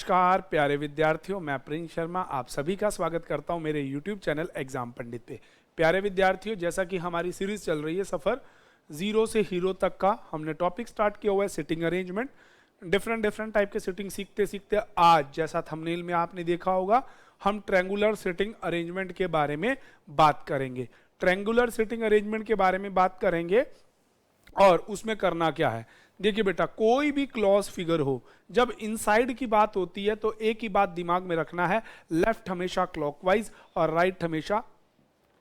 नमस्कार प्यारे विद्यार्थियों, मैं प्रिंस शर्मा आप सभी का स्वागत करता हूं मेरे YouTube चैनल एग्जाम पंडित पे। प्यारे विद्यार्थियों, जैसा कि हमारी सीरीज चल रही है सफ़र जीरो से हीरो तक का, हमने टॉपिक स्टार्ट किया हुआ है सिटिंग अरेंजमेंट। डिफरेंट टाइप के सिटिंग सीखते सीखते आज, जैसा थंबनेल में आपने देखा होगा, हम ट्रैंगुलर सिटिंग अरेंजमेंट के बारे में बात करेंगे। ट्रैंगुलर सिटिंग अरेंजमेंट के बारे में बात करेंगे और उसमें करना क्या है। देखिए बेटा, कोई भी क्लॉज फिगर हो, जब इनसाइड की बात होती है तो एक ही बात दिमाग में रखना है, लेफ्ट हमेशा क्लॉकवाइज और राइट हमेशा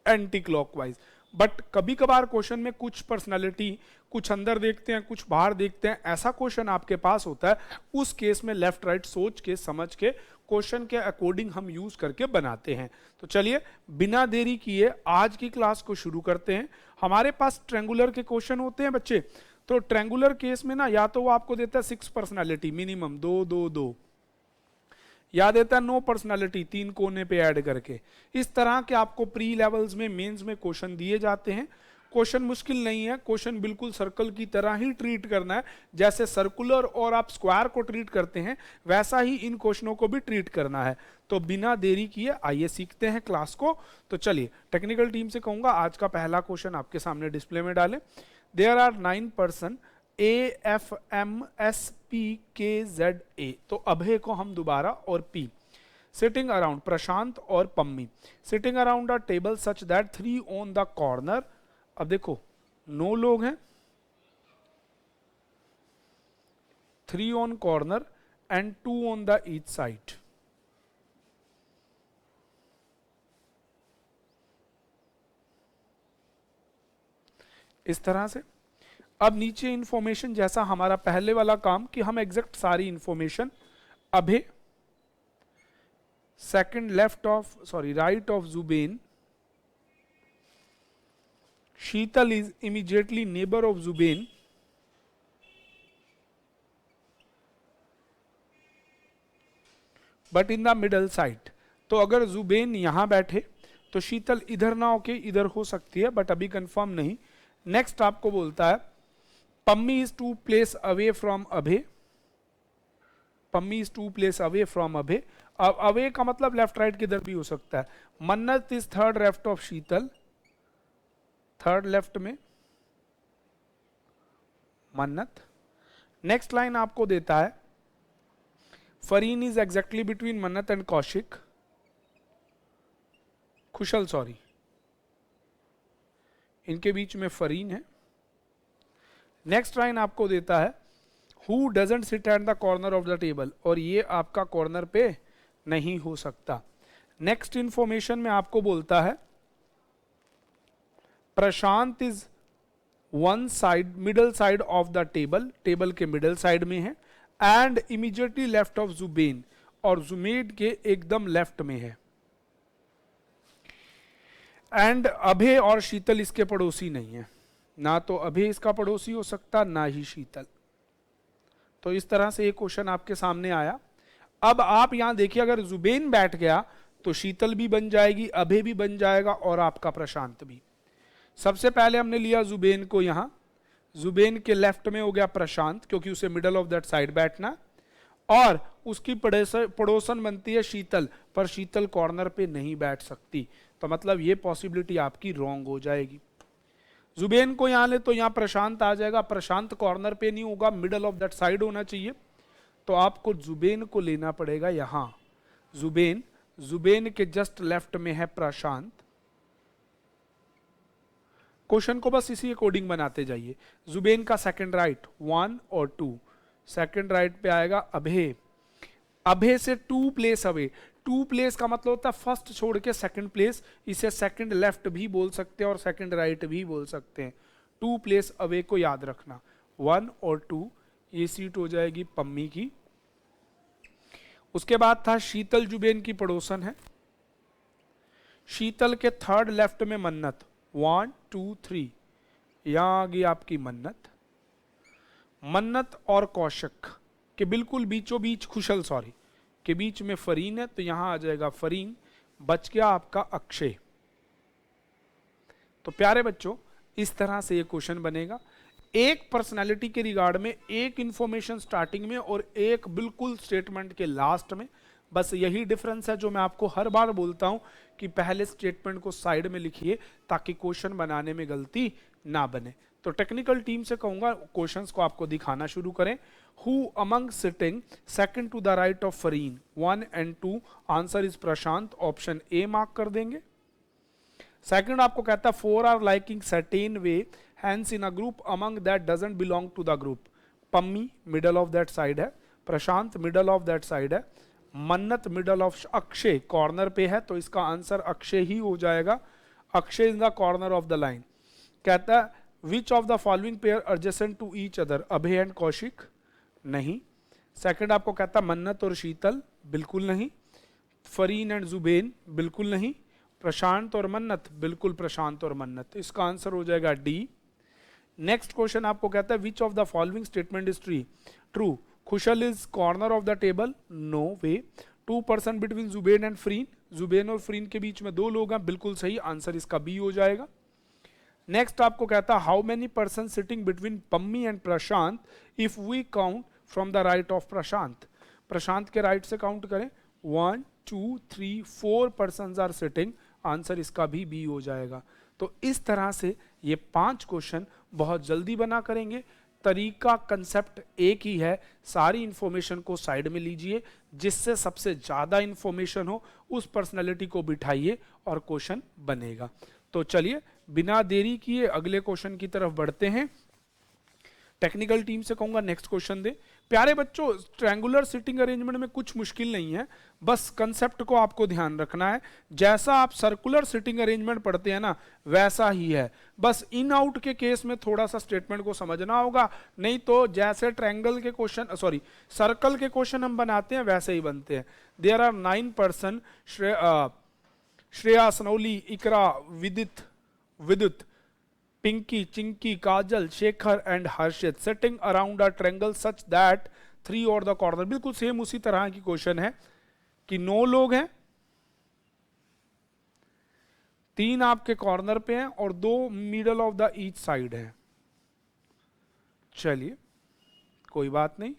एंटी क्लॉकवाइज। बट कभी कभार क्वेश्चन में कुछ पर्सनालिटी, कुछ अंदर देखते हैं कुछ बाहर देखते हैं, ऐसा क्वेश्चन आपके पास होता है, उस केस में लेफ्ट राइट सोच के समझ के क्वेश्चन के अकॉर्डिंग हम यूज करके बनाते हैं। तो चलिए बिना देरी किए आज की क्लास को शुरू करते हैं। हमारे पास ट्रेंगुलर के क्वेश्चन होते हैं बच्चे, तो ट्रेंगुलर केस में ना या तो वो आपको देता है 6 पर्सनालिटी मिनिमम 2 2 2, या देता है 9 पर्सनालिटी 3 कोने पे ऐड करके। इस तरह के आपको प्री लेवल्स में, मेंस में क्वेश्चन दिए जाते हैं। क्वेश्चन मुश्किल नहीं है, क्वेश्चन बिल्कुल सर्कल की तरह ही ट्रीट करना है। जैसे सर्कुलर और आप स्क्वायर को ट्रीट करते हैं वैसा ही इन क्वेश्चनों को भी ट्रीट करना है। तो बिना देरी किए आइए सीखते हैं क्लास को। तो चलिए टेक्निकल टीम से कहूंगा आज का पहला क्वेश्चन आपके सामने डिस्प्ले में डालें। देयर आर 9 पर्सन AFMSPKZA, तो अभय को हम दोबारा और P, सिटिंग अराउंड प्रशांत और Pammi, sitting around a table such that 3 on the corner. अब देखो 9 लोग हैं, 3 on corner and 2 on the each side. इस तरह से अब नीचे इंफॉर्मेशन, जैसा हमारा पहले वाला काम कि हम एग्जैक्ट सारी information, Abhay second right of Jubin, Sheetal is immediately neighbour of Jubin, but in the middle side. तो अगर जुबेन यहां बैठे तो शीतल इधर ना होके इधर हो सकती है, बट अभी कंफर्म नहीं। नेक्स्ट आपको बोलता है Pammi is 2 place away from Abhay, Pammi is 2 place away from Abhay. अब अवे का मतलब लेफ्ट राइट किधर भी हो सकता है। मन्नत is third left of Sheetal, third left में मन्नत। नेक्स्ट लाइन आपको देता है फरीन इज एग्जैक्टली बिटवीन मन्नत एंड कौशिक, खुशल सॉरी, इनके बीच में फरीन है। नेक्स्ट लाइन आपको देता है who doesn't sit at the corner of the table, और ये आपका कॉर्नर पे नहीं हो सकता। नेक्स्ट इंफॉर्मेशन में आपको बोलता है Prashant is one side, middle side of the table, table के मिडल साइड में है, and immediately left of Zubin, और जुमेड के एकदम लेफ्ट में है। एंड अभय और शीतल इसके पड़ोसी नहीं है, ना तो अभय इसका पड़ोसी हो सकता ना ही शीतल। तो इस तरह से एक क्वेश्चन आपके सामने आया। अब आप यहां देखिए, अगर जुबेन बैठ गया तो शीतल भी बन जाएगी, अभय भी बन जाएगा और आपका प्रशांत भी। सबसे पहले हमने लिया जुबेन को, यहां जुबेन के लेफ्ट में हो गया प्रशांत, क्योंकि उसे मिडल ऑफ दैट साइड बैठना, और उसकी पड़ोसन बनती है शीतल, पर शीतल कॉर्नर पे नहीं बैठ सकती। तो मतलब ये पॉसिबिलिटी आपकी रॉन्ग हो जाएगी। जुबेन को यहां ले तो यहां प्रशांत आ जाएगा, प्रशांत कॉर्नर पे नहीं होगा, मिडल ऑफ दैट साइड होना चाहिए। तो आपको जुबेन को लेना पड़ेगा यहां, जुबेन के जस्ट लेफ्ट में है प्रशांत। क्वेश्चन को बस इसी अकॉर्डिंग बनाते जाइए। जुबेन का सेकंड राइट 1 और 2, सेकंड राइट पे आएगा अभय, अभय से 2 प्लेस अवे। 2 प्लेस का मतलब होता है फर्स्ट छोड़ के सेकंड प्लेस, इसे सेकंड लेफ्ट भी बोल सकते हैं और सेकंड राइट भी बोल सकते हैं। 2 प्लेस अवे को याद रखना, 1 और 2, ये सीट हो जाएगी पम्मी की। उसके बाद था शीतल जुबेन की पड़ोसन है, शीतल के थर्ड लेफ्ट में मन्नत, 1 2 3, यहां आ गई आपकी मन्नत। मन्नत और कौशिक के बिल्कुल बीचों बीच, खुशल सॉरी, के बीच में फरीन है, तो यहां आ जाएगा फरीन, बच गया आपका अक्षय। तो प्यारे बच्चों, इस तरह से ये क्वेश्चन बनेगा। एक पर्सनालिटी के रिगार्ड में एक इंफॉर्मेशन स्टार्टिंग में और एक बिल्कुल स्टेटमेंट के लास्ट में। बस यही डिफरेंस है जो मैं आपको हर बार बोलता हूं कि पहले स्टेटमेंट को साइड में लिखिए ताकि क्वेश्चन बनाने में गलती ना बने। तो टेक्निकल टीम से कहूंगा क्वेश्चंस को आपको दिखाना शुरू करें। Who among sitting second to the right of Fareen 1 and 2, answer is Prashant, option A mark कर देंगे। सेकंड आपको कहता है 4 are liking certain way hence in a group among that doesn't belong to the group. Pammi middle of that side है, Prashant middle of that side है, Mannat middle of, Akshay corner पे है तो इसका आंसर अक्षय ही हो जाएगा। Akshay in the corner of the line. कहता है which of the following pair adjacent to each other, Abhay and Kaushik, नहीं। सेकंड आपको कहता है मन्नत और शीतल, बिल्कुल नहीं। फरीन एंड जुबेन, बिल्कुल नहीं। प्रशांत और मन्नत, बिल्कुल प्रशांत और मन्नत, इसका आंसर हो जाएगा डी। नेक्स्ट क्वेश्चन आपको कहता है which of the following statement is true. Khushal is corner of the table, no way. 2 person between Zubin and Freen, Zubin और फ्रीन के बीच में 2 लोग हैं, बिल्कुल सही, आंसर इसका बी हो जाएगा। नेक्स्ट आपको कहता है how many person sitting between Pammi and Prashant if we count from the right of Prashant. Prashant के राइट से काउंट करें, 1 2 3 4 पर्सन आर सिटिंग, आंसर इसका भी बी हो जाएगा। तो इस तरह से ये 5 क्वेश्चन बहुत जल्दी बना करेंगे। तरीका कंसेप्ट एक ही है, सारी इंफॉर्मेशन को साइड में लीजिए, जिससे सबसे ज्यादा इंफॉर्मेशन हो उस पर्सनैलिटी को बिठाइए और क्वेश्चन बनेगा। तो चलिए बिना देरी किए अगले क्वेश्चन की तरफ बढ़ते हैं। टेक्निकल टीम से कहूंगा नेक्स्ट क्वेश्चन दे। प्यारे बच्चों, ट्रायंगुलर सिटिंग अरेंजमेंट में कुछ मुश्किल नहीं है, बस कंसेप्ट को आपको ध्यान रखना है। जैसा आप सर्कुलर सिटिंग अरेंजमेंट पढ़ते हैं ना वैसा ही है, बस इन आउट के केस में थोड़ा सा स्टेटमेंट को समझना होगा, नहीं तो जैसे ट्रायंगल के क्वेश्चन सर्कल के क्वेश्चन हम बनाते हैं वैसे ही बनते हैं। There are 9 person, Shreya, Sanauli, Iqra, Vidit, Pinky, Chinky, Kajal, Shekhar and Harshit sitting around a triangle such that 3 और द कॉर्नर। बिल्कुल सेम उसी तरह की क्वेश्चन है कि 9 लोग हैं, 3 आपके कॉर्नर पे हैं और 2 middle of the each side है। चलिए कोई बात नहीं,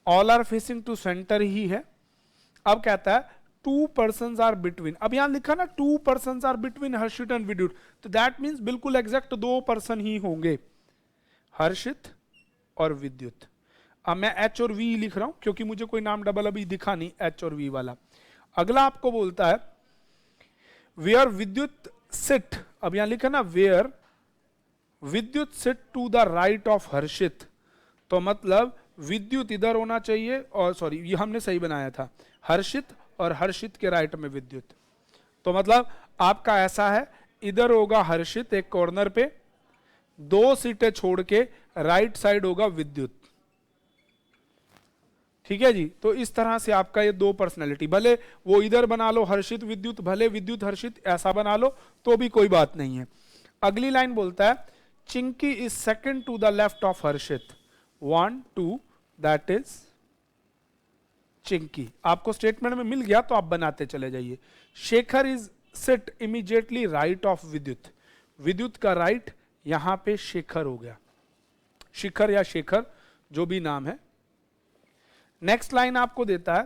all are facing to centre ही है। अब कहता है 2 persons आर बिटवीन, अब यहां लिखा ना 2 persons are between Harshit and Vidyut, तो दैट मीन्स बिल्कुल एग्जैक्ट 2 पर्सन ही होंगे, हर्षित और विद्युत। अब मैं एच और वी लिख रहा हूं क्योंकि मुझे कोई नाम डबल अभी दिखा नहीं एच और वी वाला। अगला आपको बोलता है वेयर विद्युत सिट, अब यहां लिखा ना where Vidyut sit to the right of Harshit, तो मतलब विद्युत इधर होना चाहिए, और ये हमने सही बनाया था, हर्षित और हर्षित के राइट में विद्युत। तो मतलब आपका ऐसा है, इधर होगा हर्षित एक कॉर्नर पे, 2 सीटें छोड़ के राइट साइड होगा विद्युत। ठीक है जी, तो इस तरह से आपका ये 2 पर्सनैलिटी, भले वो इधर बना लो हर्षित विद्युत, भले विद्युत हर्षित ऐसा बना लो तो भी कोई बात नहीं है। अगली लाइन बोलता है Chinki is second to the left of Harshit, 1 2, that is Chinki. आपको स्टेटमेंट में मिल गया तो आप बनाते चले जाइए। Shekhar is seat immediately right of Vidyut, विद्युत का राइट यहां पे शेखर हो गया, शिखर या शेखर जो भी नाम है। नेक्स्ट लाइन आपको देता है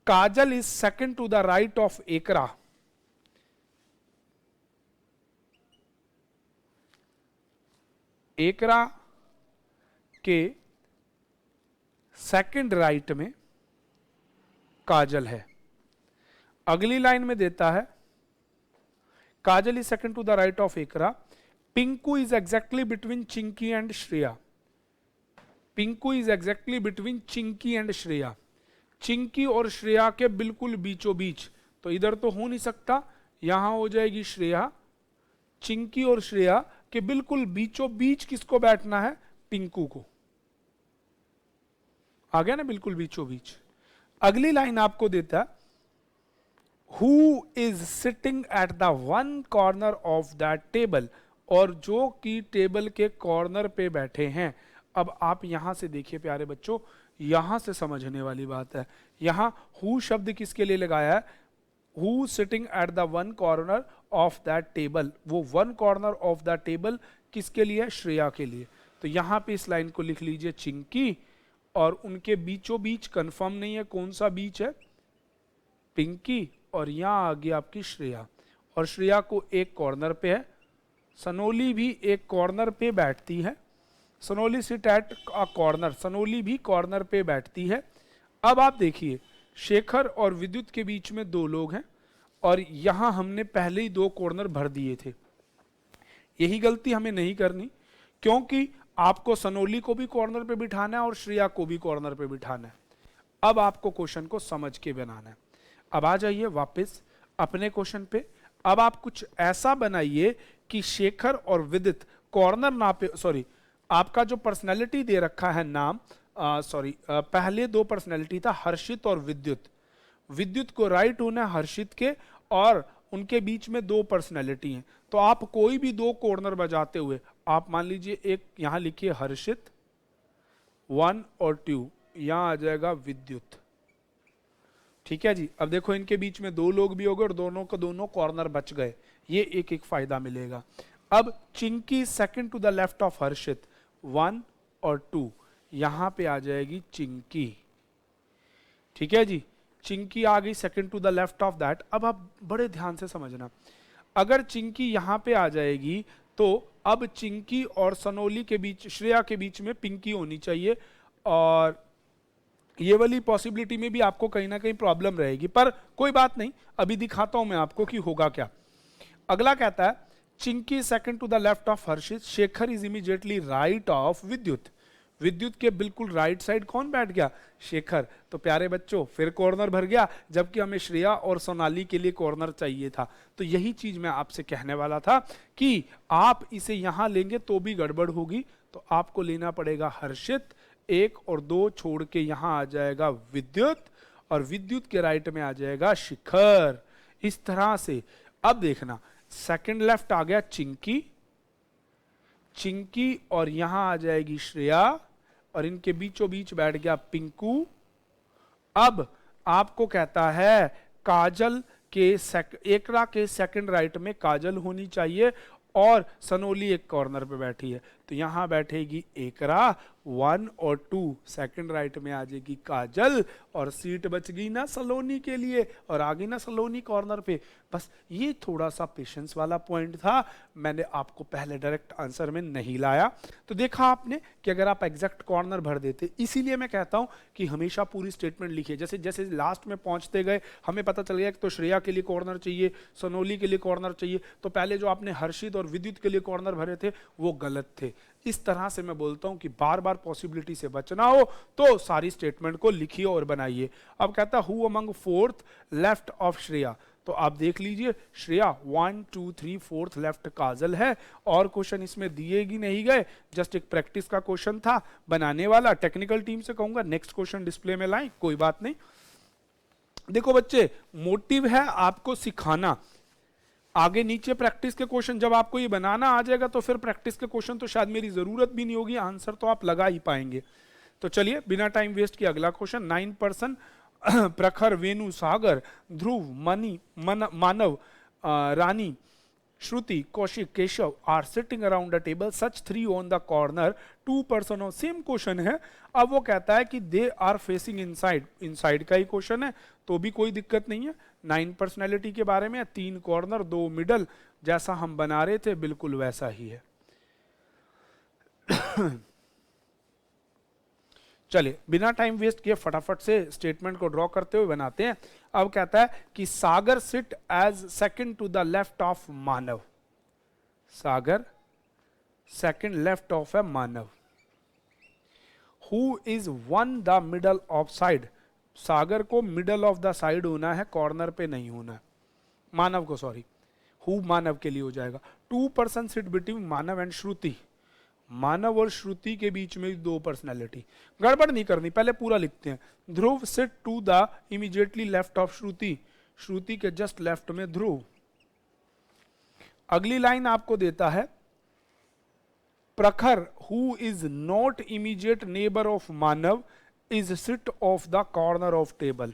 Kajal is second to the right of Iqra, Iqra के सेकंड राइट में काजल है। अगली लाइन में देता है Kajal is second to the right of Iqra, Pinku is exactly between Chinky and Shreya, Pinku is exactly between Chinky and Shreya, Chinky और श्रेया के बिल्कुल बीचों बीच, तो इधर तो हो नहीं सकता, यहां हो जाएगी श्रेया, चिंकी और श्रेया के बिल्कुल बीचों बीच किसको बैठना है, पिंकू को, आ गया ना बिल्कुल बीचों बीच। अगली लाइन आपको देता है who is sitting at the 1 corner of that table, और जो कि टेबल के कॉर्नर पे बैठे हैं। अब आप यहां से देखिए प्यारे बच्चों, यहां से समझने वाली बात है, यहां हु शब्द किसके लिए लगाया है, who sitting at the 1 corner of that table, वो 1 कॉर्नर ऑफ द टेबल किसके लिए? श्रेया के लिए। तो यहां पे इस लाइन को लिख लीजिए चिंकी, और उनके बीचों बीच कंफर्म नहीं है कौन सा बीच है, पिंकी, और यहां आ गई आपकी श्रेया। और श्रेया को एक कॉर्नर पे है, सनोली भी एक कॉर्नर पे बैठती है, Sanauli sit at a corner, Sanauli भी कॉर्नर पे बैठती है। अब आप देखिए शेखर और विद्युत के बीच में दो लोग हैं, और यहां हमने पहले ही दो कॉर्नर भर दिए थे। यही गलती हमें नहीं करनी, क्योंकि आपको सनोली को भी कॉर्नर पे बिठाना है और श्रेया को भी कॉर्नर पे बिठाना है। अब आपको क्वेश्चन को समझ के बनाना है। अब आ जाइए वापस अपने क्वेश्चन पे। अब आप कुछ ऐसा बनाइए कि शेखर और विदित कॉर्नर ना पे, सॉरी आपका जो पर्सनैलिटी दे रखा है नाम, पहले दो पर्सनैलिटी था हर्षित और विद्युत। विद्युत को राइट होना है हर्षित के, और उनके बीच में दो पर्सनैलिटी हैं। तो आप कोई भी दो कॉर्नर बजाते हुए, आप मान लीजिए एक यहां लिखिए हर्षित 1 और 2, यहां आ जाएगा विद्युत। ठीक है जी। अब देखो इनके बीच में दो लोग भी हो गए और दोनों को दोनों कॉर्नर बच गए, ये एक एक फायदा मिलेगा। अब Chinky second to the left of Harshit 1 और 2, यहां पे आ जाएगी चिंकी। ठीक है जी, चिंकी आ गई second to the left of that. अब आप बड़े ध्यान से समझना, अगर चिंकी यहां पे आ जाएगी तो अब चिंकी और सनोली के बीच, श्रेया के बीच में पिंकी होनी चाहिए, और ये वाली पॉसिबिलिटी में भी आपको कहीं ना कहीं प्रॉब्लम रहेगी, पर कोई बात नहीं, अभी दिखाता हूं मैं आपको कि होगा क्या। अगला कहता है Chinki second to the left of Harshit, Shekhar is immediately right of Vidyut. Vidyut के बिल्कुल राइट साइड कौन बैठ गया? शेखर। तो प्यारे बच्चों फिर कॉर्नर भर गया, जबकि हमें श्रेया और सोनाली के लिए कॉर्नर चाहिए था। तो यही चीज मैं आपसे कहने वाला था कि आप इसे यहां लेंगे तो भी गड़बड़ होगी, तो आपको लेना पड़ेगा हर्षित, 1 और 2 छोड़ के यहां आ जाएगा विद्युत, और विद्युत के राइट में आ जाएगा शिखर। इस तरह से अब देखना, सेकंड लेफ्ट आ गया चिंकी, चिंकी और यहां आ जाएगी श्रेया, और इनके बीचों बीच बैठ गया पिंकू। अब आपको कहता है काजल के एकरा के सेकंड राइट में काजल होनी चाहिए, और सनोली एक कॉर्नर पे बैठी है, तो यहां बैठेगी एकरा 1 और 2, सेकंड राइट में आ जाएगी काजल, और सीट बच गई ना सलोनी के लिए, और आ गई ना सलोनी कॉर्नर पे। बस ये थोड़ा सा पेशेंस वाला पॉइंट था, मैंने आपको पहले डायरेक्ट आंसर में नहीं लाया। तो देखा आपने कि अगर आप एग्जैक्ट कॉर्नर भर देते, इसीलिए मैं कहता हूं कि हमेशा पूरी स्टेटमेंट लिखिए। जैसे जैसे लास्ट में पहुंचते गए हमें पता चल गया कि तो श्रेया के लिए कॉर्नर चाहिए, सनोली के लिए कॉर्नर चाहिए, तो पहले जो आपने हर्षित और विद्युत के लिए कॉर्नर भरे थे वो गलत थे। इस तरह से मैं बोलता हूं कि बार बार पॉसिबिलिटी से बचना हो तो सारी स्टेटमेंट को लिखिए और बनाइए। अब कहता who among fourth left of Shreya, तो आप देख लीजिए श्रेया 1 2 3 फोर्थ लेफ्ट काजल है, और क्वेश्चन इसमें दिए ही नहीं गए, जस्ट एक प्रैक्टिस का क्वेश्चन था बनाने वाला। टेक्निकल टीम से कहूंगा नेक्स्ट क्वेश्चन डिस्प्ले में लाएं, कोई बात नहीं। देखो बच्चे, मोटिव है आपको सिखाना, आगे नीचे प्रैक्टिस के क्वेश्चन जब आपको ये बनाना आ जाएगा तो फिर प्रैक्टिस के क्वेश्चन तो शायद मेरी जरूरत भी नहीं होगी, आंसर तो आप लगा ही पाएंगे। तो चलिए बिना टाइम वेस्ट किए अगला question. 9% Prakhar, Venu, Sagar, Dhruv, Manav, Rani, Shruti, Kaushik, Keshav are sitting around the table, such 3 on the corner, 2 person of, same question है। अब वो कहता है कि they are facing inside, inside का ही क्वेश्चन है तो भी कोई दिक्कत नहीं है। 9 पर्सनैलिटी के बारे में, 3 कॉर्नर 2 मिडल, जैसा हम बना रहे थे बिल्कुल वैसा ही है। चलिए बिना टाइम वेस्ट किए फटाफट से स्टेटमेंट को ड्रॉ करते हुए बनाते हैं। अब कहता है कि Sagar sit as second to the left of Manav, Sagar second left of है Manav. Who is one the middle of side, Sagar को मिडल ऑफ द साइड होना है, कॉर्नर पे नहीं होना है। मानव को, सॉरी, हु मानव के लिए हो जाएगा। 2 person sit between Manav and Shruti, Manav और श्रुति के बीच में 2 पर्सनैलिटी, गड़बड़ नहीं करनी, पहले पूरा लिखते हैं। Dhruv sit to the immediately left of Shruti, Shruti के जस्ट लेफ्ट में ध्रुव। अगली लाइन आपको देता है Prakhar, who is not immediate neighbour of Manav, is sit of the corner of table.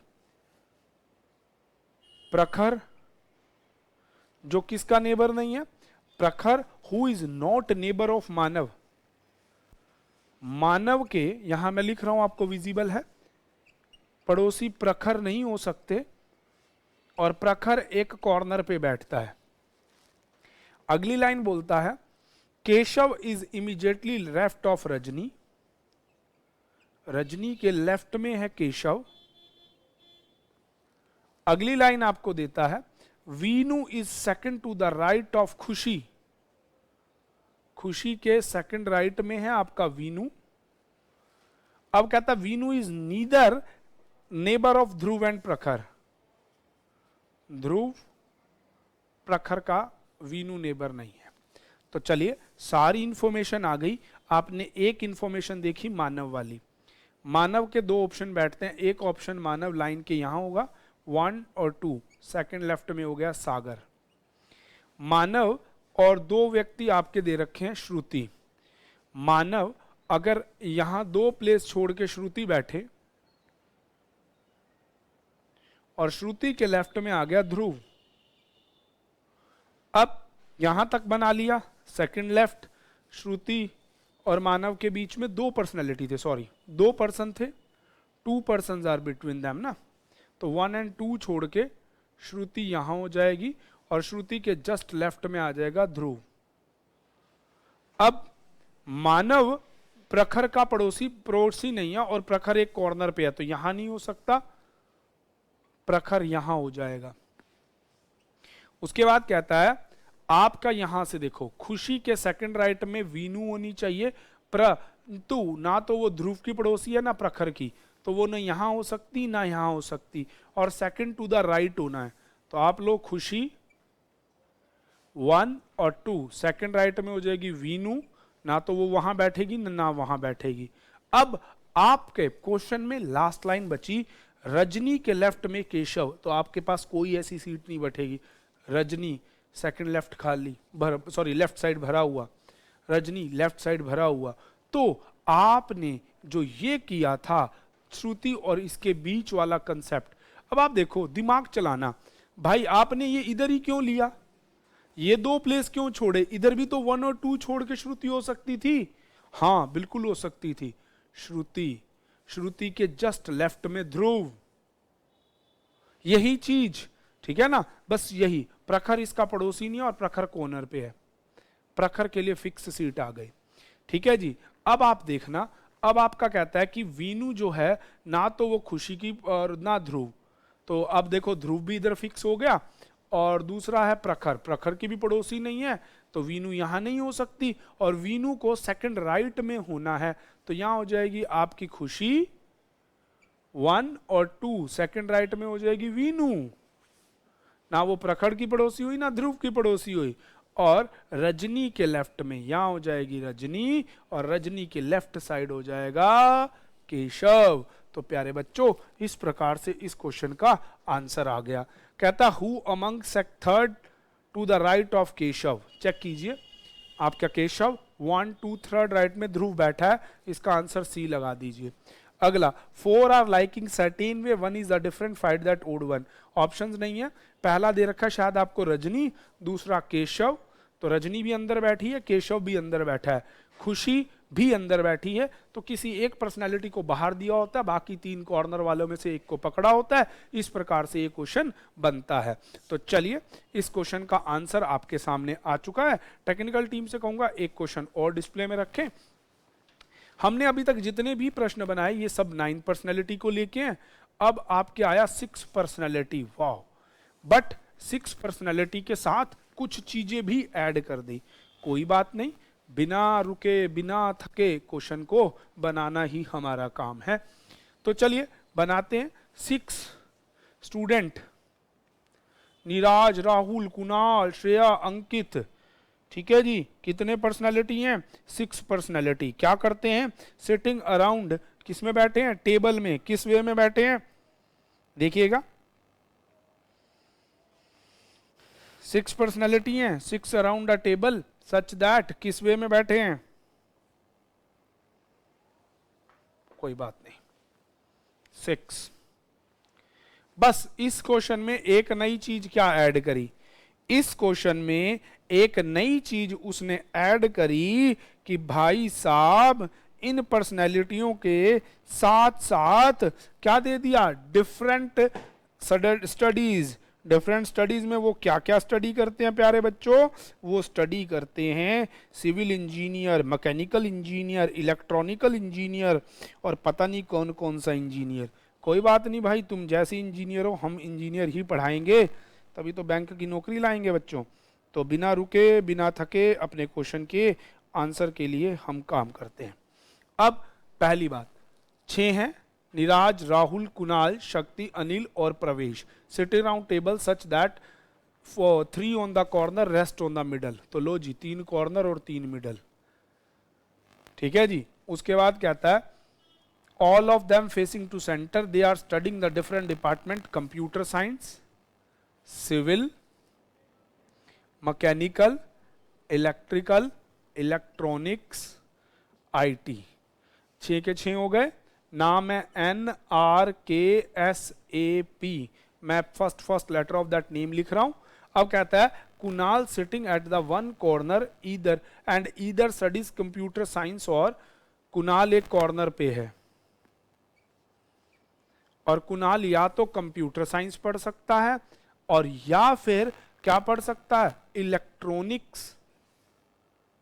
Prakhar जो किसका नेबर नहीं है, Prakhar who is not neighbour of Manav. Manav के, यहां मैं लिख रहा हूं आपको विजिबल है, पड़ोसी प्रखर नहीं हो सकते और प्रखर एक कॉर्नर पे बैठता है। अगली लाइन बोलता है Keshav is immediately left of Rajni. Rajni के लेफ्ट में है केशव। अगली लाइन आपको देता है Veenu is second to the right of Khushi. Khushi के सेकंड राइट में है आपका वीनू। अब कहता है Veenu is neither neighbour of Dhruv and Prakhar. Dhruv प्रखर का वीनू नेबर नहीं है। तो चलिए सारी इंफॉर्मेशन आ गई। आपने एक इंफॉर्मेशन देखी मानव वाली। मानव के दो ऑप्शन बैठते हैं। एक ऑप्शन मानव लाइन के यहां होगा 1 और 2, सेकंड लेफ्ट में हो गया सागर। मानव और दो व्यक्ति आपके दे रखे हैं श्रुति। मानव अगर यहां 2 प्लेस छोड़ के श्रुति बैठे और श्रुति के लेफ्ट में आ गया ध्रुव। अब यहां तक बना लिया सेकंड लेफ्ट। श्रुति और मानव के बीच में 2 पर्सनैलिटी थे, सॉरी 2 पर्सन थे, 2 पर्सन्स आर बिटवीन देम ना। तो 1 और 2 छोड़ के श्रुति यहां हो जाएगी और श्रुति के जस्ट लेफ्ट में आ जाएगा ध्रुव। अब मानव प्रखर का पड़ोसी नहीं है और प्रखर एक कॉर्नर पे है, तो यहां नहीं हो सकता, प्रखर यहां हो जाएगा। उसके बाद कहता है आपका यहां से देखो खुशी के सेकंड राइट में वीनू होनी चाहिए, परंतु ना तो वो ध्रुव की पड़ोसी है ना प्रखर की, तो वो ना यहां हो सकती ना यहां हो सकती, और सेकंड टू द राइट होना है। तो आप लोग खुशी 1 और 2 सेकंड राइट में हो जाएगी वीनू, ना तो वो वहां बैठेगी ना वहां बैठेगी। अब आपके क्वेश्चन में लास्ट लाइन बची रजनी के लेफ्ट में केशव, तो आपके पास कोई ऐसी सीट नहीं बैठेगी। रजनी सेकंड लेफ्ट खाली, सॉरी लेफ्ट साइड भरा हुआ, रजनी लेफ्ट साइड भरा हुआ। तो आपने जो ये किया था श्रुति और इसके बीच वाला कंसेप्ट, अब आप देखो दिमाग चलाना भाई, आपने ये इधर ही क्यों लिया, ये 2 प्लेस क्यों छोड़े, इधर भी तो 1 और 2 छोड़ के श्रुति हो सकती थी। हाँ बिल्कुल हो सकती थी। श्रुति के जस्ट लेफ्ट में ध्रुव, यही चीज, ठीक है ना, बस यही। प्रखर इसका पड़ोसी नहीं है और प्रखर कॉर्नर पे है, प्रखर के लिए फिक्स सीट आ गई। ठीक है जी। अब आप देखना, अब आपका कहता है कि वीनू जो है ना तो वो खुशी की और ना ध्रुव, तो अब देखो ध्रुव भी इधर फिक्स हो गया और दूसरा है प्रखर, प्रखर की भी पड़ोसी नहीं है, तो वीनू यहां नहीं हो सकती और वीनू को सेकंड राइट में होना है, तो यहां हो जाएगी आपकी खुशी 1 और 2, सेकंड राइट में हो जाएगी वीनू, ना वो प्रखर की पड़ोसी हुई ना ध्रुव की पड़ोसी हुई, और रजनी के लेफ्ट में यहां हो जाएगी रजनी और रजनी के लेफ्ट साइड हो जाएगा केशव। तो प्यारे बच्चों इस प्रकार से इस क्वेश्चन का आंसर आ गया। कहता who among third to the right of Keshav, check कीजिए आपका केशव 1, 2 थर्ड राइट में ध्रुव बैठा है, इसका आंसर सी लगा दीजिए। अगला 4 are liking certain way 1 is the different fight that odd 1, options नहीं है। पहला दे रखा शायद आपको रजनी, दूसरा केशव, तो रजनी भी अंदर बैठी है, केशव भी अंदर बैठा है, खुशी भी अंदर बैठी है, तो किसी एक पर्सनालिटी को बाहर दिया होता है, बाकी 3 कॉर्नर वालों में से एक को पकड़ा होता है। इस प्रकार से ये क्वेश्चन बनता है। तो चलिए इस क्वेश्चन का आंसर आपके सामने आ चुका है। टेक्निकल टीम से कहूंगा एक क्वेश्चन और डिस्प्ले में रखें। हमने अभी तक जितने भी प्रश्न बनाए ये सब 9 पर्सनैलिटी को लेके हैं। अब आपके आया 6 पर्सनैलिटी, वाह, बट 6 पर्सनैलिटी के साथ कुछ चीजें भी ऐड कर दी। कोई बात नहीं, बिना रुके बिना थके क्वेश्चन को बनाना ही हमारा काम है। तो चलिए बनाते हैं। 6 स्टूडेंट, नीराज, राहुल, कुणाल, श्रेया, अंकित, ठीक है जी। कितने पर्सनालिटी हैं? 6 पर्सनालिटी। क्या करते हैं? सिटिंग अराउंड, किस में बैठे हैं? टेबल में। किस वे में बैठे हैं? देखिएगा 6 पर्सनालिटी हैं, 6 around a table such that, किस वे में बैठे हैं? कोई बात नहीं, 6। बस इस क्वेश्चन में एक नई चीज क्या ऐड करी, इस क्वेश्चन में एक नई चीज उसने ऐड करी कि भाई साहब इन पर्सनैलिटियों के साथ साथ क्या दे दिया, डिफरेंट स्टडीज। डिफरेंट स्टडीज में वो क्या क्या स्टडी करते हैं प्यारे बच्चों, वो स्टडी करते हैं civil engineer, mechanical engineer, electronical engineer और पता नहीं कौन कौन सा इंजीनियर। कोई बात नहीं भाई, तुम जैसे इंजीनियर हो हम इंजीनियर ही पढ़ाएंगे, तभी तो बैंक की नौकरी लाएंगे बच्चों। तो बिना रुके बिना थके अपने क्वेश्चन के आंसर के लिए हम काम करते हैं। अब पहली बात 6 हैं, नीराज, राहुल, कुणाल, शक्ति, अनिल और प्रवेश seat around table such that 3 on the corner rest on the middle. तो लो जी, 3 कॉर्नर और 3 मिडल, ठीक है जी। उसके बाद कहता है all of them facing to centre, they are studying the different department, computer science, civil, mechanical, electrical, electronics, IT. 6 के 6 हो गए। नाम है NRKSAP, मैं first letter of that name लिख रहा हूं। अब कहता है Kunal sitting at the one corner either end either studies computer science, और कुणाल एक कॉर्नर पे है और कुणाल या तो कंप्यूटर साइंस पढ़ सकता है और या फिर क्या पढ़ सकता है, इलेक्ट्रॉनिक्स।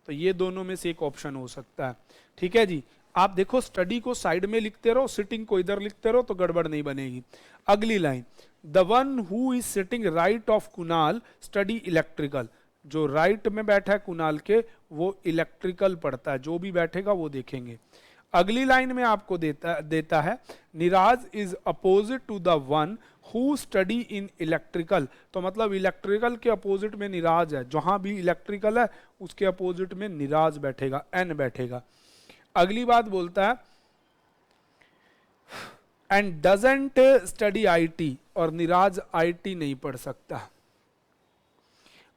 तो ये दोनों में से एक ऑप्शन हो सकता है, ठीक है जी। आप देखो स्टडी को साइड में लिखते रहो, सिटिंग को इधर लिखते रहो तो गड़बड़ नहीं बनेगी। अगली line, the one who is sitting right of Kunal study electrical, जो राइट में बैठा है कुणाल के वो इलेक्ट्रिकल पढ़ता है, जो भी बैठेगा वो देखेंगे। अगली लाइन में आपको देता है Neeraj is opposite to the one who study in electrical, तो मतलब इलेक्ट्रिकल के अपोजिट में नीराज है, जहां भी इलेक्ट्रिकल है उसके अपोजिट में नीराज बैठेगा, एन बैठेगा। अगली बात बोलता है एंड डजंट स्टडी आईटी, और नीराज आईटी नहीं पढ़ सकता।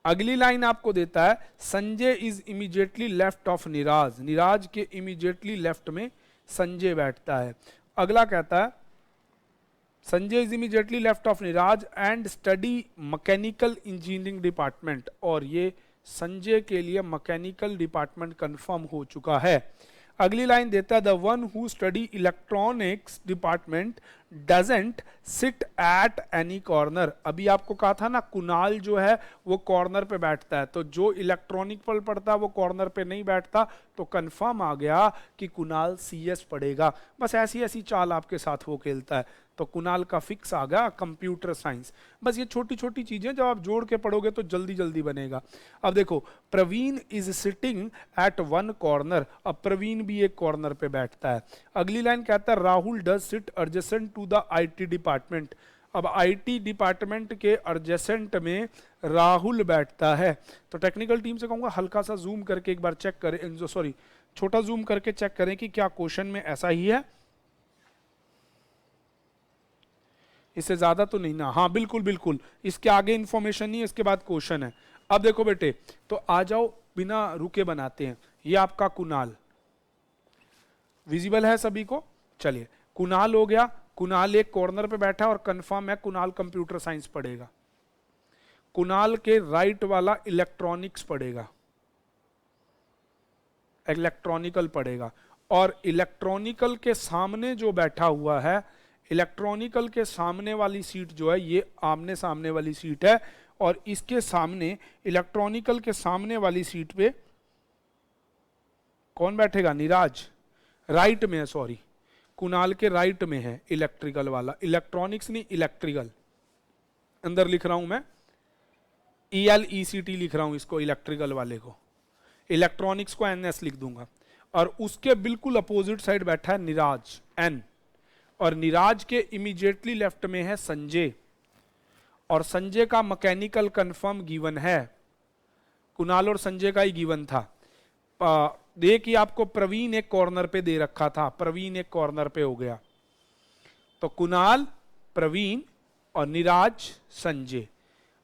अगली लाइन आपको देता है Sanjay is immediately left of Neeraj, Neeraj के इमीडिएटली लेफ्ट में संजय बैठता है। अगला कहता है Sanjay is immediately left of Neeraj and study mechanical engineering department, और ये संजय के लिए मैकेनिकल डिपार्टमेंट कंफर्म हो चुका है। अगली लाइन देता है the one who study electronics department doesn't sit at any corner. अभी आपको कहा था ना कुणाल जो है वो कॉर्नर पे बैठता है, तो जो इलेक्ट्रॉनिक पर पढ़ता है वो कॉर्नर पे नहीं बैठता, तो कंफर्म आ गया कि कुणाल सीएस पढ़ेगा। बस ऐसी ऐसी चाल आपके साथ वो खेलता है, तो कुणाल का फिक्स आ गया कंप्यूटर साइंस। बस ये छोटी छोटी चीजें जब आप जोड़ के पढ़ोगे तो जल्दी जल्दी बनेगा। अब देखो Praveen is sitting at one corner, अब प्रवीण भी एक कॉर्नर पे बैठता है। अगली लाइन कहता है Rahul does sit adjacent to the IT department, अब आईटी डिपार्टमेंट के एडजेसेंट में राहुल बैठता है। तो टेक्निकल टीम से कहूंगा हल्का सा जूम करके एक बार चेक करें, सॉरी छोटा जूम करके चेक करें कि क्या क्वेश्चन में ऐसा ही है, इससे ज्यादा तो नहीं ना। हाँ बिल्कुल बिल्कुल, इसके आगे इंफॉर्मेशन नहीं है, इसके बाद क्वेश्चन है। अब देखो बेटे, तो आ जाओ बिना रुके बनाते हैं। ये आपका कुणाल विजिबल है सभी को, चलिए कुणाल हो गया। कुणाल एक कॉर्नर पे बैठा है और कंफर्म है कुणाल कंप्यूटर साइंस पढ़ेगा। कुणाल के राइट वाला इलेक्ट्रॉनिक्स पढ़ेगा, इलेक्ट्रॉनिकल पढ़ेगा, और इलेक्ट्रॉनिकल के सामने जो बैठा हुआ है, इलेक्ट्रॉनिकल के सामने वाली सीट जो है ये आमने सामने वाली सीट है, और इसके सामने इलेक्ट्रॉनिकल के सामने वाली सीट पे कौन बैठेगा, नीराज राइट में है, सॉरी कुणाल के राइट में है इलेक्ट्रिकल वाला, इलेक्ट्रॉनिक्स नहीं इलेक्ट्रिकल, अंदर लिख रहा हूं मैं ELECT लिख रहा हूं इसको, इलेक्ट्रिकल वाले को, इलेक्ट्रॉनिक्स को NS लिख दूंगा। और उसके बिल्कुल अपोजिट साइड बैठा है नीराज N, और नीराज के इमीडिएटली लेफ्ट में है संजय, और संजय का मैकेनिकल कंफर्म गिवन है, कुणाल और संजय का ही गिवन था। देखिए आपको प्रवीण एक कॉर्नर पे दे रखा था, प्रवीण एक कॉर्नर पे हो गया, तो कुणाल, प्रवीण और नीराज, संजय,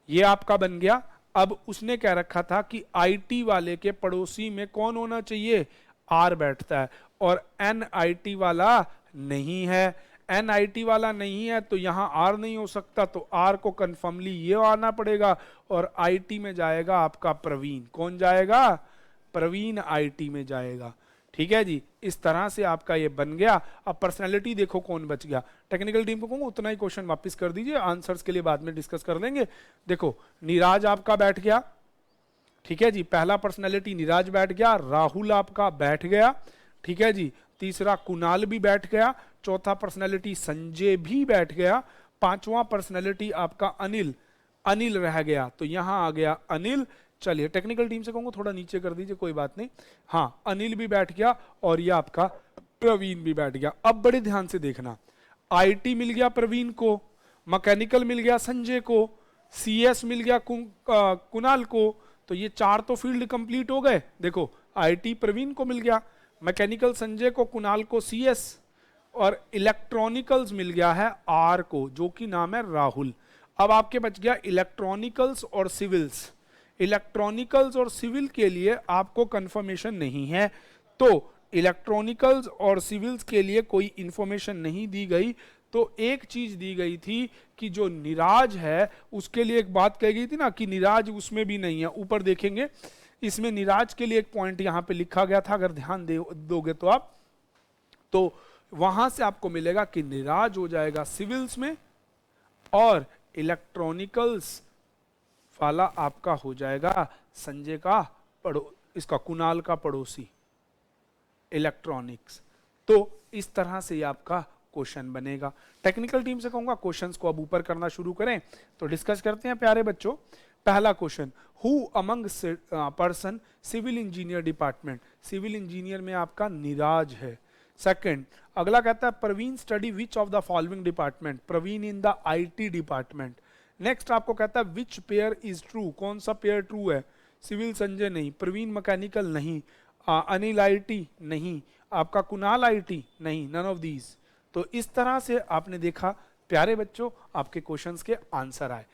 ये आपका बन गया। अब उसने कह रखा था कि आईटी वाले के पड़ोसी में कौन होना चाहिए, आर बैठता है, और NIT वाला नहीं है, NIT वाला नहीं है तो यहाँ R नहीं हो सकता, तो R को कन्फर्मली ये आना पड़ेगा और IT में जाएगा आपका प्रवीण। कौन जाएगा? प्रवीण IT में जाएगा। ठीक है जी, इस तरह से आपका ये बन गया। अब पर्सनैलिटी देखो कौन बच गया। टेक्निकल टीम को कहूँगा उतना ही क्वेश्चन वापस कर दीजिए, आंसर्स के लिए बाद में डिस्कस कर लेंगे। देखो नीराज आपका बैठ गया, ठीक है जी, पहला पर्सनैलिटी नीराज बैठ गया, राहुल आपका बैठ गया, ठीक है जी, तीसरा कुणाल भी बैठ गया, चौथा पर्सनैलिटी संजय भी बैठ गया, पांचवा पर्सनैलिटी आपका अनिल रह गया, तो यहां आ गया अनिल। चलिए टेक्निकल टीम से कहूंगा थोड़ा नीचे कर दीजिए, कोई बात नहीं। हाँ, अनिल भी बैठ गया और ये आपका प्रवीण भी बैठ गया। अब बड़े ध्यान से देखना, IT मिल गया प्रवीण को, मैकेनिकल मिल गया संजय को, CS मिल गया कुणाल को, तो ये 4 तो फील्ड कंप्लीट हो गए। देखो IT प्रवीण को मिल गया, मैकेनिकल संजय को, कुणाल को CS, और इलेक्ट्रॉनिकल्स मिल गया है R को, जो कि नाम है राहुल। अब आपके बच गया इलेक्ट्रॉनिकल्स और सिविल्स। इलेक्ट्रॉनिकल्स और सिविल के लिए आपको कंफर्मेशन नहीं है, तो इलेक्ट्रॉनिकल्स और सिविल्स के लिए कोई इंफॉर्मेशन नहीं दी गई। तो एक चीज दी गई थी कि जो नीराज है उसके लिए एक बात कही गई थी ना कि नीराज उसमें भी नहीं है। ऊपर देखेंगे इसमें नीराज के लिए एक पॉइंट यहां पे लिखा गया था, अगर ध्यान दोगे तो आप, तो वहां से आपको मिलेगा कि नीराज हो जाएगा सिविल्स में और इलेक्ट्रॉनिकल्स वाला आपका हो जाएगा संजय का इसका कुणाल का पड़ोसी इलेक्ट्रॉनिक्स। तो इस तरह से आपका क्वेश्चन बनेगा। टेक्निकल टीम से कहूंगा क्वेश्चंस को अब ऊपर करना शुरू करें, तो डिस्कस करते हैं प्यारे बच्चों। पहला question, who among person civil engineer department. Civil engineer में आपका नीराज है। सेकंड, अगला कहता है Praveen study which of the following department. Praveen in the IT department. Next आपको कहता है विच पेयर इज ट्रू। कौन सा पेयर ट्रू है? सिविल संजय नहीं, प्रवीण मैकेनिकल नहीं, अनिल IT नहीं, आपका कुणाल IT नहीं, नन ऑफ दीज। तो इस तरह से आपने देखा प्यारे बच्चों आपके क्वेश्चंस के आंसर आए।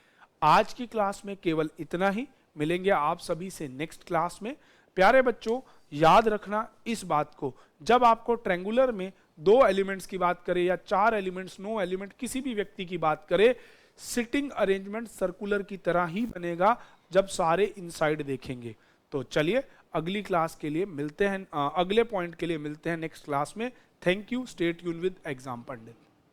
आज की क्लास में केवल इतना ही, मिलेंगे आप सभी से नेक्स्ट क्लास में। प्यारे बच्चों याद रखना इस बात को, जब आपको ट्रायंगुलर में 2 एलिमेंट्स की बात करें या 4 एलिमेंट्स, 9 एलिमेंट किसी भी व्यक्ति की बात करें, सिटिंग अरेंजमेंट सर्कुलर की तरह ही बनेगा जब सारे इनसाइड देखेंगे। तो चलिए अगली क्लास के लिए मिलते हैं, अगले पॉइंट के लिए मिलते हैं नेक्स्ट क्लास में। Thank you, stay tune with exam Pandit.